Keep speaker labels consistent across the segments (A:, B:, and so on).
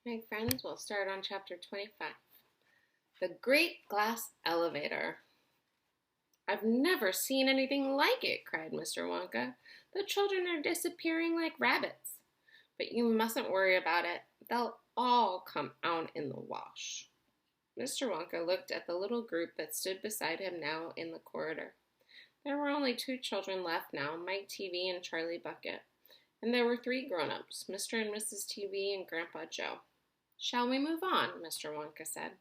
A: Hi friends, we'll start on chapter 25. The Great Glass Elevator. I've never seen anything like it, cried Mr. Wonka. The children are disappearing like rabbits. But you mustn't worry about it. They'll all come out in the wash. Mr. Wonka looked at the little group that stood beside him now in the corridor. There were only two children left now, Mike TV and Charlie Bucket. And there were three grown-ups, Mr. and Mrs. TV and Grandpa Joe. Shall we move on? Mr. Wonka said.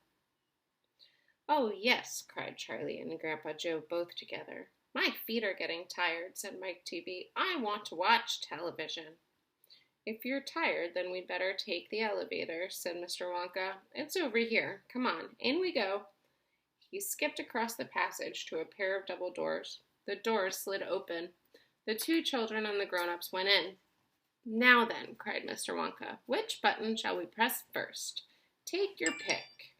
A: Oh, yes, cried Charlie and Grandpa Joe both together. My feet are getting tired, said Mike TV. I want to watch television. If you're tired, then we'd better take the elevator, said Mr. Wonka. It's over here. Come on, in we go. He skipped across the passage to a pair of double doors. The doors slid open. The two children and the grown-ups went in. Now then, cried Mr. Wonka, which button shall we press first? Take your pick.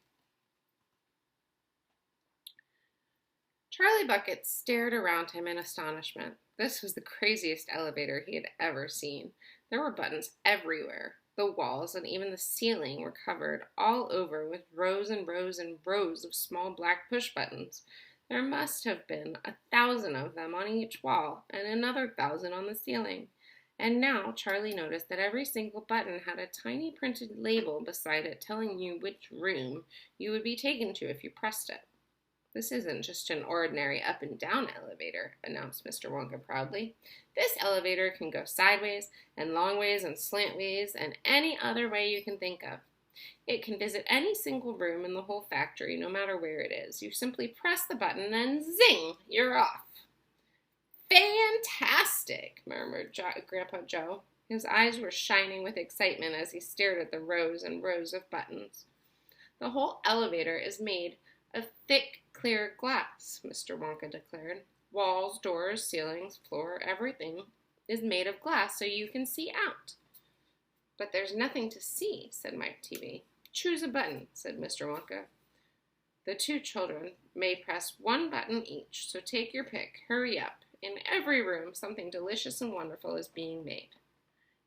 A: Charlie Bucket stared around him in astonishment. This was the craziest elevator he had ever seen. There were buttons everywhere. The walls and even the ceiling were covered all over with rows and rows and rows of small black push buttons. There must have been 1,000 of them on each wall and another 1,000 on the ceiling. And now Charlie noticed that every single button had a tiny printed label beside it telling you which room you would be taken to if you pressed it. This isn't just an ordinary up and down elevator, announced Mr. Wonka proudly. This elevator can go sideways and long ways and slant ways and any other way you can think of. It can visit any single room in the whole factory, no matter where it is. You simply press the button and zing, you're off. Fantastic, murmured Grandpa Joe. His eyes were shining with excitement as he stared at the rows and rows of buttons. The whole elevator is made of thick, clear glass, Mr. Wonka declared. Walls, doors, ceilings, floor, everything is made of glass so you can see out. But there's nothing to see, said Mike TV. Choose a button, said Mr. Wonka. The two children may press one button each, so take your pick. Hurry up. In every room, something delicious and wonderful is being made.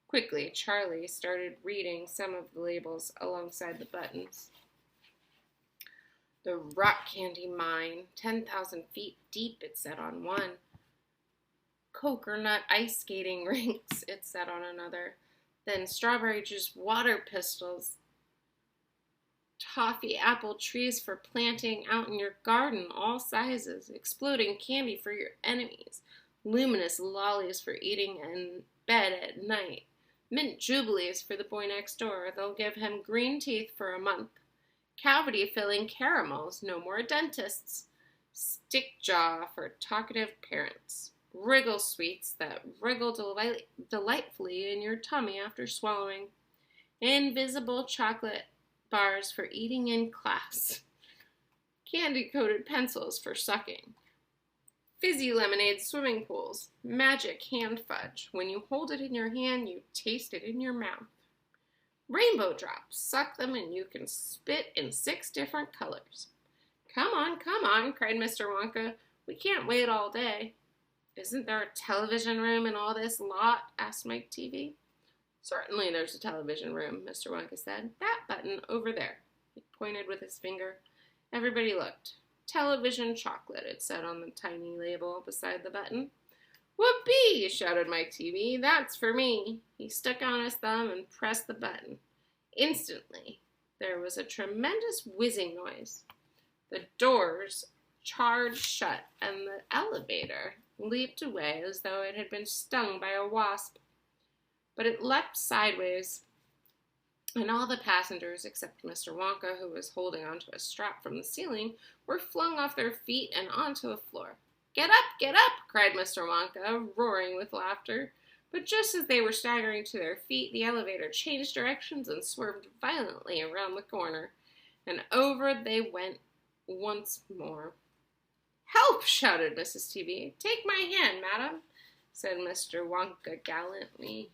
A: Quickly, Charlie started reading some of the labels alongside the buttons. The Rock Candy Mine, 10,000 feet deep, it said on one. Coconut ice skating rinks, it said on another. Then strawberry juice water pistols. Toffee apple trees for planting out in your garden, all sizes, exploding candy for your enemies, luminous lollies for eating in bed at night, mint jubilees for the boy next door. They'll give him green teeth for a month, cavity-filling caramels, no more dentists, stick jaw for talkative parents, wriggle sweets that wriggle delightfully in your tummy after swallowing, invisible chocolate bars for eating in class, candy-coated pencils for sucking, fizzy lemonade swimming pools, magic hand fudge. When you hold it in your hand, you taste it in your mouth. Rainbow drops, suck them and you can spit in 6 different colors. Come on, cried Mr. Wonka. We can't wait all day. Isn't there a television room in all this lot? Asked Mike TV. Certainly there's a television room, Mr. Wonka said. That button over there. He pointed with his finger. Everybody looked. Television chocolate, it said on the tiny label beside the button. Whoopee, shouted Mike TV. That's for me. He stuck out his thumb and pressed the button. Instantly, there was a tremendous whizzing noise. The doors charged shut and the elevator leaped away as though it had been stung by a wasp. But it leapt sideways, and all the passengers, except Mr. Wonka, who was holding onto a strap from the ceiling, were flung off their feet and onto the floor. Get up, cried Mr. Wonka, roaring with laughter. But just as they were staggering to their feet, the elevator changed directions and swerved violently around the corner, and over they went once more. Help, shouted Mrs. TV. Take my hand, madam, said Mr. Wonka gallantly.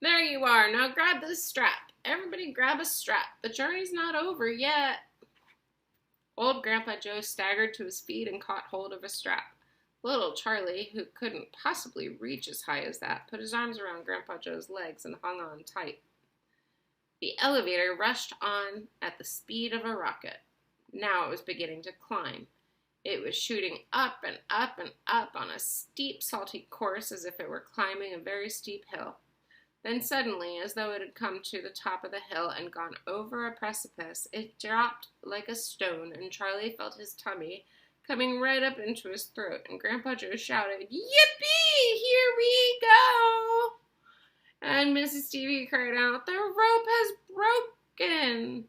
A: There you are. Now grab this strap. Everybody grab a strap. The journey's not over yet. Old Grandpa Joe staggered to his feet and caught hold of a strap. Little Charlie, who couldn't possibly reach as high as that, put his arms around Grandpa Joe's legs and hung on tight. The elevator rushed on at the speed of a rocket. Now it was beginning to climb. It was shooting up and up and up on a steep, salty course as if it were climbing a very steep hill. Then suddenly, as though it had come to the top of the hill and gone over a precipice, it dropped like a stone, and Charlie felt his tummy coming right up into his throat, and Grandpa Joe shouted, "Yippee! Here we go!" And Mrs. Stevie cried out, "The rope has broken!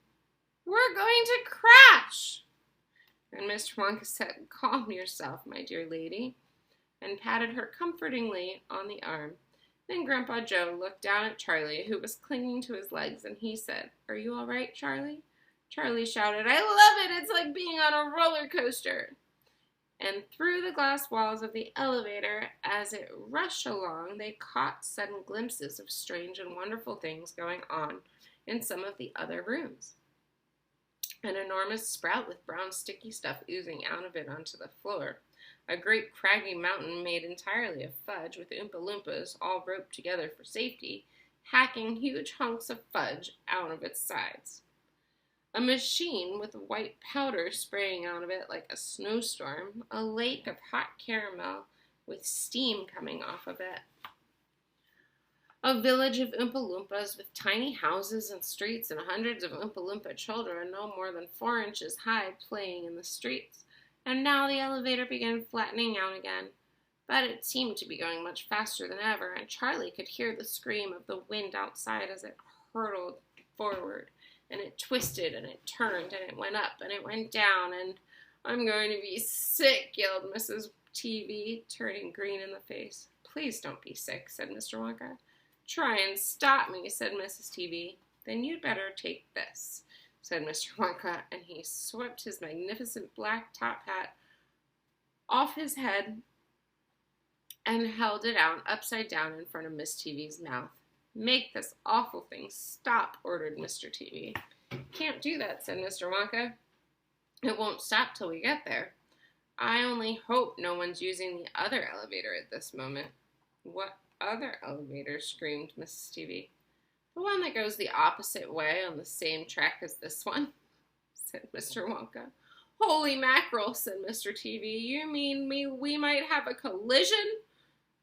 A: We're going to crash!" And Mr. Wonka said, "Calm yourself, my dear lady," and patted her comfortingly on the arm. Then Grandpa Joe looked down at Charlie, who was clinging to his legs, and he said, "Are you all right, Charlie?" Charlie shouted, "I love it! It's like being on a roller coaster!" And through the glass walls of the elevator, as it rushed along, they caught sudden glimpses of strange and wonderful things going on in some of the other rooms. An enormous sprout with brown sticky stuff oozing out of it onto the floor. A great craggy mountain made entirely of fudge, with Oompa Loompas, all roped together for safety, hacking huge hunks of fudge out of its sides. A machine with white powder spraying out of it like a snowstorm. A lake of hot caramel with steam coming off of it. A village of Oompa Loompas with tiny houses and streets and hundreds of Oompa Loompa children no more than 4 inches high playing in the streets. And now the elevator began flattening out again, but it seemed to be going much faster than ever, and Charlie could hear the scream of the wind outside as it hurtled forward, and it twisted, and it turned, and it went up, and it went down, and "I'm going to be sick," yelled Mrs. TV, turning green in the face. "Please don't be sick," said Mr. Wonka. "Try and stop me," said Mrs. TV. "Then you'd better take this," said Mr. Wonka, and he swept his magnificent black top hat off his head and held it out upside down in front of Miss TV's mouth. "Make this awful thing stop," ordered Mr. TV. "Can't do that," said Mr. Wonka. "It won't stop till we get there. I only hope no one's using the other elevator at this moment." "What other elevator?" screamed Mrs. TV. "The one that goes the opposite way on the same track as this one," said Mr. Wonka. "Holy mackerel," said Mr. TV. "You mean we might have a collision?"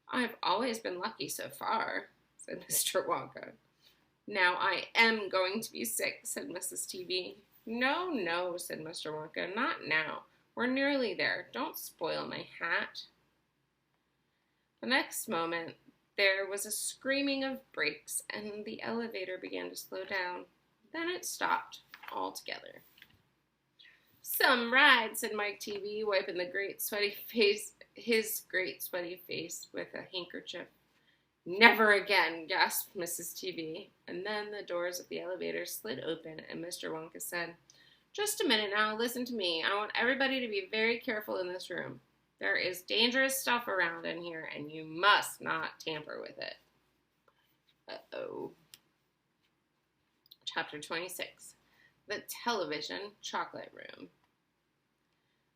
A: "I've always been lucky so far," said Mr. Wonka. "Now I am going to be sick," said Mrs. TV. "No, no," said Mr. Wonka. "Not now. We're nearly there. Don't spoil my hat." The next moment, there was a screaming of brakes, and the elevator began to slow down. Then it stopped altogether. "Some ride," said Mike TV, wiping his great sweaty face with a handkerchief. "Never again," gasped Mrs. TV. And then the doors of the elevator slid open, and Mr. Wonka said, "Just a minute now, listen to me. I want everybody to be very careful in this room. There is dangerous stuff around in here, and you must not tamper with it." Uh-oh. Chapter 26. The Television Chocolate Room.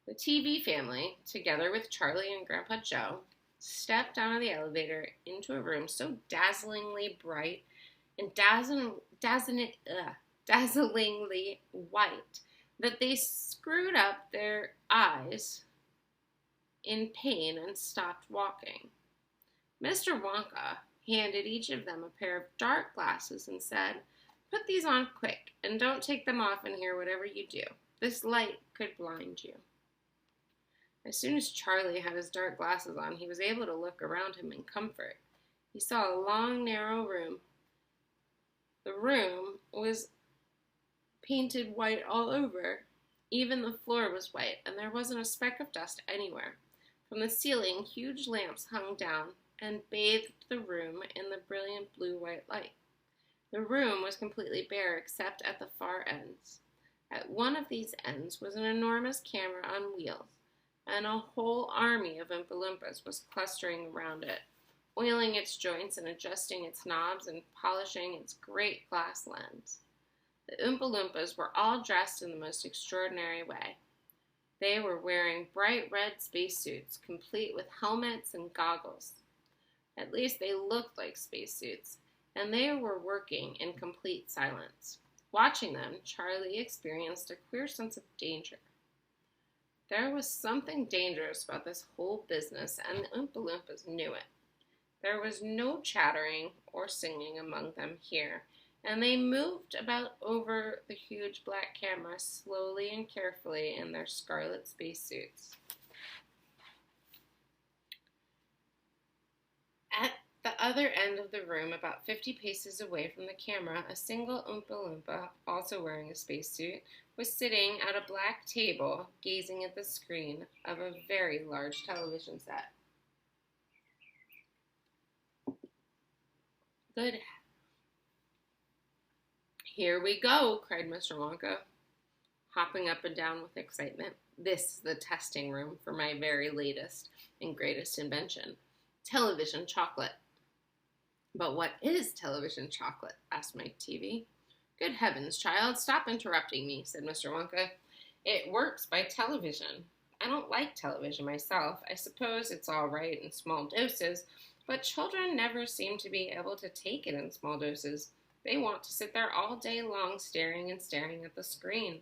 A: The TV family, together with Charlie and Grandpa Joe, stepped out of the elevator into a room so dazzlingly bright and dazzlingly white that they screwed up their eyes in pain and stopped walking. Mr. Wonka handed each of them a pair of dark glasses and said, "Put these on quick, and don't take them off in here whatever you do. This light could blind you." As soon as Charlie had his dark glasses on, he was able to look around him in comfort. He saw a long, narrow room. The room was painted white all over. Even the floor was white, and there wasn't a speck of dust anywhere. From the ceiling, huge lamps hung down and bathed the room in the brilliant blue-white light. The room was completely bare except at the far ends. At one of these ends was an enormous camera on wheels, and a whole army of Oompa Loompas was clustering around it, oiling its joints and adjusting its knobs and polishing its great glass lens. The Oompa Loompas were all dressed in the most extraordinary way. They were wearing bright red spacesuits, complete with helmets and goggles. At least they looked like spacesuits, and they were working in complete silence. Watching them, Charlie experienced a queer sense of danger. There was something dangerous about this whole business, and the Oompa Loompas knew it. There was no chattering or singing among them here, and they moved about over the huge black camera slowly and carefully in their scarlet spacesuits. At the other end of the room, about 50 paces away from the camera, a single Oompa Loompa, also wearing a spacesuit, was sitting at a black table, gazing at the screen of a very large television set. Good. Here we go, cried Mr. Wonka, hopping up and down with excitement. This is the testing room for my very latest and greatest invention, television chocolate. But what is television chocolate? Asked Mike Teavee. Good heavens, child, stop interrupting me, said Mr. Wonka. It works by television. I don't like television myself. I suppose it's all right in small doses, but children never seem to be able to take it in small doses. They want to sit there all day long staring and staring at the screen.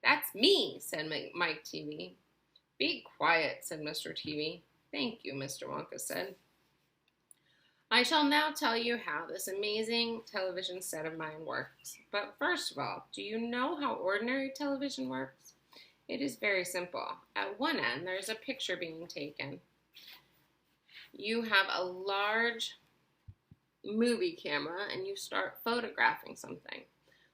A: That's me, said Mike Teavee. Be quiet, said Mr. Teavee. Thank you, Mr. Wonka said. I shall now tell you how this amazing television set of mine works. But first of all, do you know how ordinary television works? It is very simple. At one end, there's a picture being taken. You have a large movie camera and you start photographing something.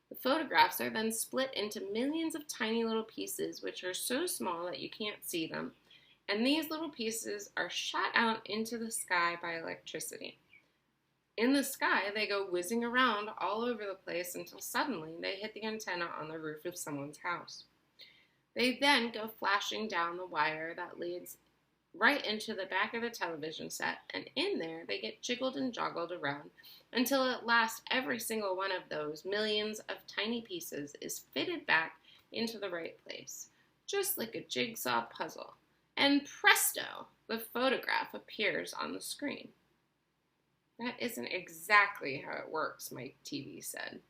A: The photographs are then split into millions of tiny little pieces, which are so small that you can't see them. And these little pieces are shot out into the sky by electricity. In the sky, they go whizzing around all over the place until suddenly they hit the antenna on the roof of someone's house. They then go flashing down the wire that leads right into the back of the television set, and in there they get jiggled and joggled around until at last every single one of those millions of tiny pieces is fitted back into the right place, just like a jigsaw puzzle. And presto, the photograph appears on the screen. That isn't exactly how it works, Mike Teavee said.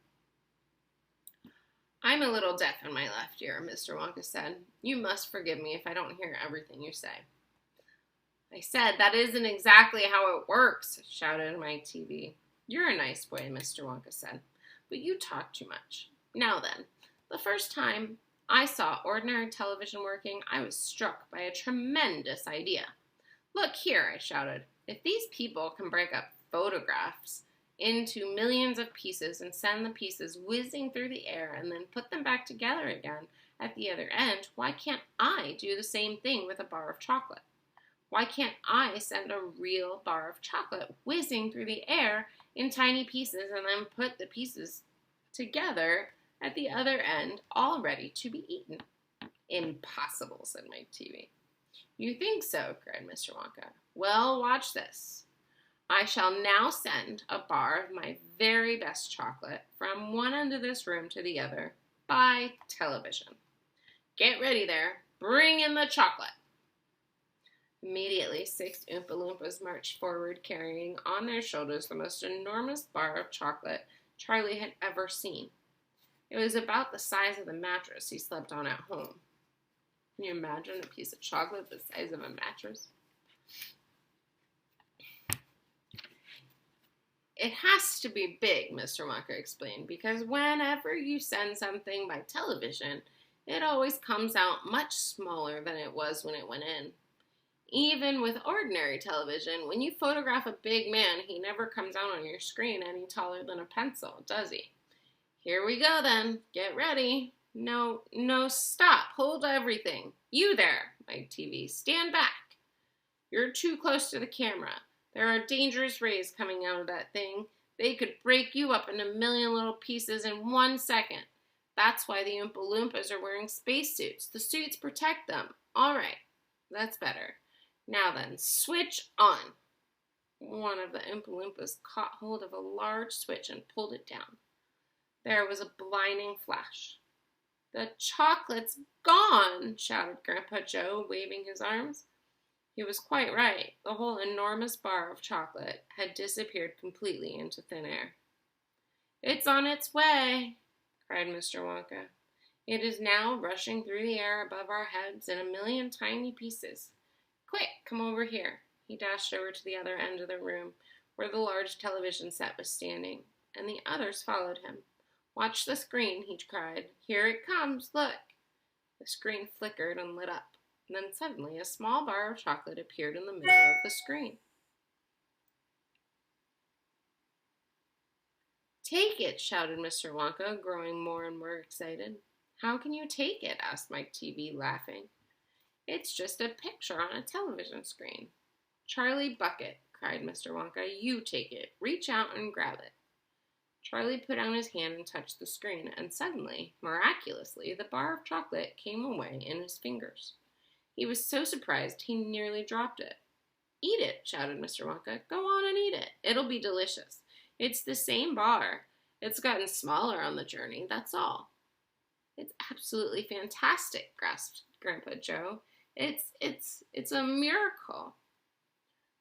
A: I'm a little deaf in my left ear, Mr. Wonka said. You must forgive me if I don't hear everything you say. I said, that isn't exactly how it works, shouted Mike Teavee. You're a nice boy, Mr. Wonka said, but you talk too much. Now then, the first time I saw ordinary television working, I was struck by a tremendous idea. Look here, I shouted. If these people can break up photographs into millions of pieces and send the pieces whizzing through the air and then put them back together again at the other end, why can't I do the same thing with a bar of chocolate? Why can't I send a real bar of chocolate whizzing through the air in tiny pieces and then put the pieces together at the other end, all ready to be eaten? Impossible, said Mike Teavee. You think so, cried Mr. Wonka. Well, watch this. I shall now send a bar of my very best chocolate from one end of this room to the other by television. Get ready there. Bring in the chocolate. Immediately, 6 Oompa Loompas marched forward, carrying on their shoulders the most enormous bar of chocolate Charlie had ever seen. It was about the size of the mattress he slept on at home. Can you imagine a piece of chocolate the size of a mattress? It has to be big, Mr. Wonka explained, because whenever you send something by television, it always comes out much smaller than it was when it went in. Even with ordinary television, when you photograph a big man, he never comes out on your screen any taller than a pencil, does he? Here we go then. Get ready. No, stop. Hold everything. You there, Mike Teavee. Stand back. You're too close to the camera. There are dangerous rays coming out of that thing. They could break you up into a million little pieces in 1 second. That's why the Oompa Loompas are wearing spacesuits. The suits protect them. All right, that's better. Now then, switch on. One of the Oompa Loompas caught hold of a large switch and pulled it down. There was a blinding flash. "The chocolate's gone!" shouted Grandpa Joe, waving his arms. He was quite right. The whole enormous bar of chocolate had disappeared completely into thin air. "It's on its way!" cried Mr. Wonka. "It is now rushing through the air above our heads in a million tiny pieces. Quick, come over here." He dashed over to the other end of the room, where the large television set was standing, and the others followed him. "Watch the screen," he cried. "Here it comes, look." The screen flickered and lit up. Then suddenly a small bar of chocolate appeared in the middle of the screen. "Take it!" shouted Mr. Wonka, growing more and more excited. "How can you take it?" asked Mike Teavee, laughing. "It's just a picture on a television screen." "Charlie Bucket," cried Mr. Wonka, "you take it. Reach out and grab it." Charlie put out his hand and touched the screen, and suddenly, miraculously, the bar of chocolate came away in his fingers. He was so surprised he nearly dropped it. "Eat it!" shouted Mr. Wonka. "Go on and eat it. It'll be delicious. It's the same bar. It's gotten smaller on the journey, that's all." "It's absolutely fantastic," gasped Grandpa Joe. It's a miracle."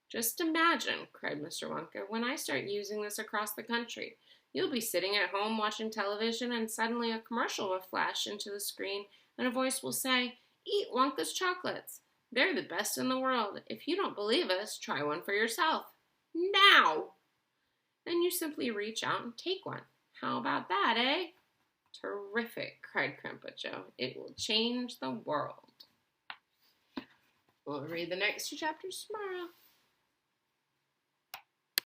A: "Just imagine," cried Mr. Wonka, "when I start using this across the country. You'll be sitting at home watching television, and suddenly a commercial will flash into the screen, and a voice will say, 'Eat Wonka's chocolates. They're the best in the world. If you don't believe us, try one for yourself. Now!' And you simply reach out and take one. How about that, eh?" "Terrific," cried Grandpa Joe. "It will change the world." We'll read the next two chapters tomorrow.